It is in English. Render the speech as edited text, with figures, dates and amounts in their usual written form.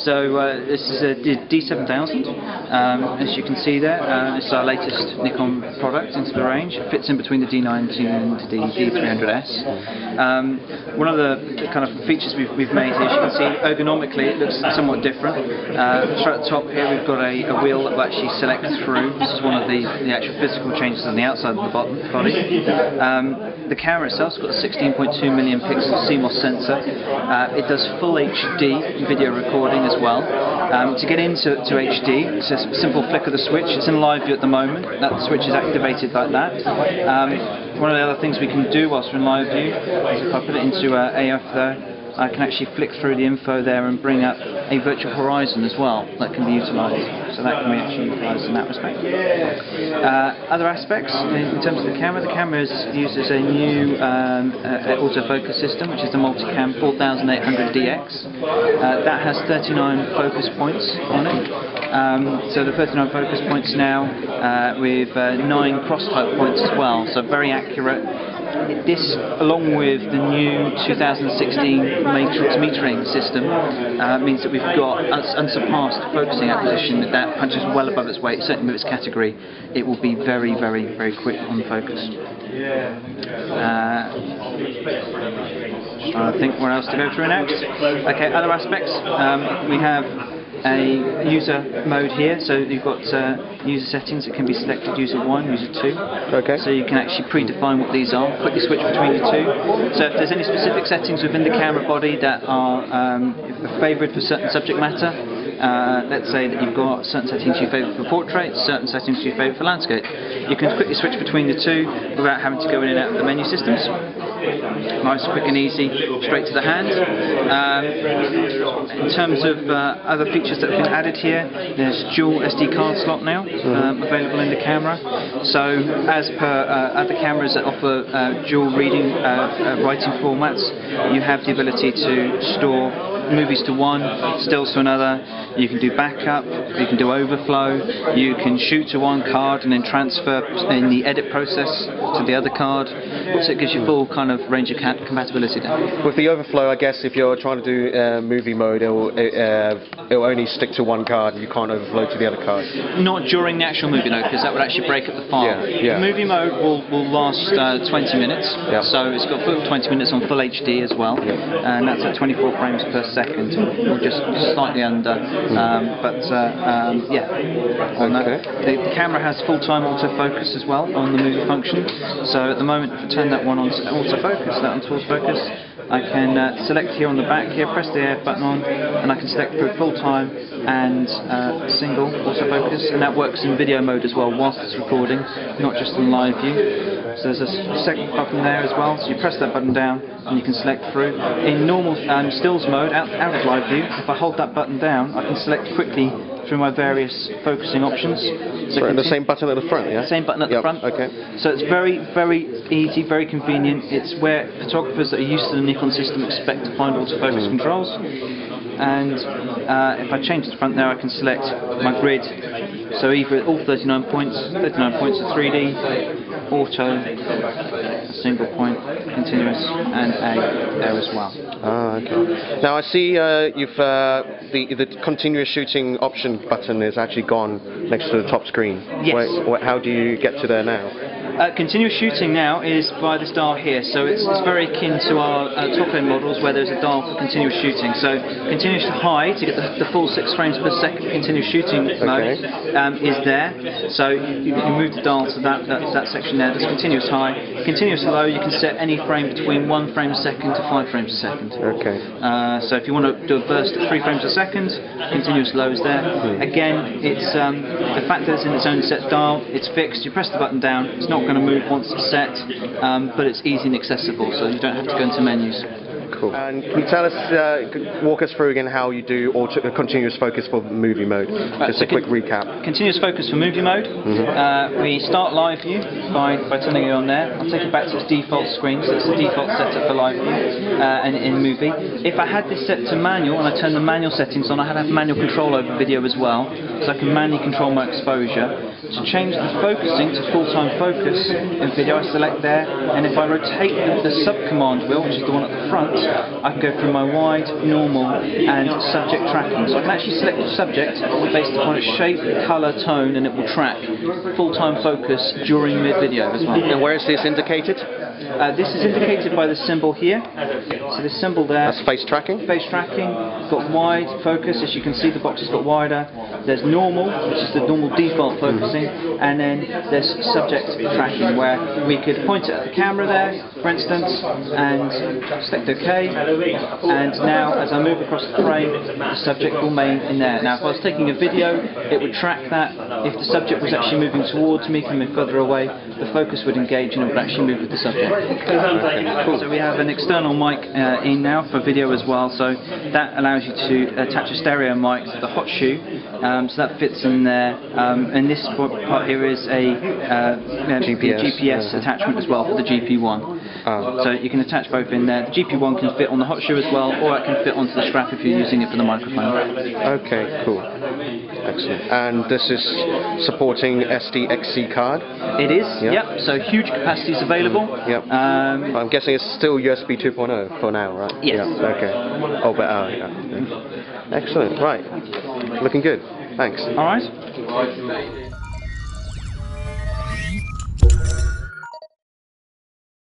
So this is a D7000, as you can see there. It's our latest Nikon product into the range. It fits in between the D90 and the D300S. One of the kind of features we've made here, as you can see, ergonomically it looks somewhat different. Straight at the top here we've got a wheel that will actually select through. This is one of the actual physical changes on the outside of the body. The camera itself's got a 16.2mm pixel CMOS sensor. It does full HD video recording as well. To get into HD, it's a simple flick of the switch. It's in live view at the moment. That switch is activated like that. One of the other things we can do whilst we're in live view is if I put it into AF there, I can actually flick through the info there and bring up a virtual horizon as well that can be utilised. So that can be actually utilised in that respect. Other aspects, in terms of the camera uses a new autofocus system, which is the multicam 4800 DX. That has 39 focus points on it. So the 39 focus points now with 9 cross-type points as well, so very accurate. This, along with the new 2016 matrix metering system, means that we've got unsurpassed focusing acquisition that punches well above its weight, certainly with its category. It will be very, very, very quick on focus. I think what else to go through next. Okay, other aspects. We have a user mode here, so you've got user settings. It can be selected user 1, user 2. Okay. So you can actually predefine what these are, quickly switch between the two. So if there's any specific settings within the camera body that are favoured for certain subject matter, let's say that you've got certain settings you favour for portrait, certain settings you favour for landscape, you can quickly switch between the two without having to go in and out of the menu systems. Nice, quick and easy, straight to the hand. In terms of other features that have been added here, there's dual SD card slot now available in the camera. So as per other cameras that offer dual reading writing formats, you have the ability to store movies to one, stills to another. You can do backup, you can do overflow, you can shoot to one card and then transfer in the edit process to the other card. So it gives you full kind of range of compatibility there. With the overflow, I guess if you're trying to do movie mode, it'll only stick to one card and you can't overflow to the other card. Not during the actual movie mode, because that would actually break up the file. Yeah. The movie mode will last 20 minutes, so it's got full 20 minutes on full HD as well, and that's at 24 frames per second, or just slightly under. On that. The camera has full-time autofocus as well on the movie function. So at the moment, if I turn that one on to autofocus, that on to autofocus, I can select here on the back here, press the AF button on, and I can select for full-time and single autofocus, and that works in video mode as well whilst it's recording, not just in live view. So there's a second button there as well, so you press that button down and you can select through. In normal stills mode, out of live view, if I hold that button down, I can select quickly through my various focusing options. So the same button at the front, yeah? Same button at the front. Okay. So it's very, very easy, very convenient. It's where photographers that are used to the Nikon system expect to find autofocus controls. And if I change the front there, I can select my grid. So either all 39 points are 3D, auto, single point, continuous, and A there as well. Okay. Now I see you've the continuous shooting option button is actually gone next to the top screen. Yes. How do you get to there now? Continuous shooting now is by this dial here, so it's very akin to our top-end models where there's a dial for continuous shooting. So continuous high to get the full 6 frames per second continuous shooting mode is there. So you can move the dial to that section there. That's continuous high. Continuous low, you can set any frame between 1 frame a second to 5 frames a second. Okay. So if you want to do a burst at 3 frames a second, continuous low is there. Again, it's the fact that it's in its own set dial, it's fixed. You press the button down, it's not going to move once it's set, but it's easy and accessible, so you don't have to go into menus. Cool. And can you tell us, walk us through again how you do continuous focus for movie mode? Just a quick recap. Continuous focus for movie mode. We start live view by turning it on there. I'll take it back to its default screen, so it's the default setup for live view and in movie. If I had this set to manual and I turn the manual settings on, I have manual control over video as well, so I can manually control my exposure. To change the focusing to full-time focus in video, I select there, and if I rotate the sub-command wheel, which is the one at the front, I can go through my wide, normal, and subject tracking. So I can actually select the subject based upon its shape, colour, tone, and it will track full-time focus during mid-video as well. And where is this indicated? This is indicated by the symbol here. So this symbol there. That's face tracking? Face tracking. Got wide focus, as you can see the box has got wider. There's normal, which is the normal default focusing, and then there's subject tracking, where we could point it at the camera there, for instance, and select OK. And now, as I move across the frame, the subject will remain in there. Now, if I was taking a video, it would track that. If the subject was actually moving towards me, coming further away, the focus would engage and it would actually move with the subject. Okay, cool. So we have an external mic in now for video as well, so that allows you to attach a stereo mic to the hot shoe, so that fits in there, and this part here is a GPS attachment as well for the GP1. So you can attach both in there. The GP1 can fit on the hot shoe as well, or it can fit onto the strap if you're using it for the microphone. Okay, cool. Excellent. And this is supporting SDXC card? It is, yep. So huge capacities available. Yep. I'm guessing it's still USB 2.0 for now, right? Yes. Yeah. Okay. Oh, but yeah. Excellent. Right. Looking good. Thanks. All right.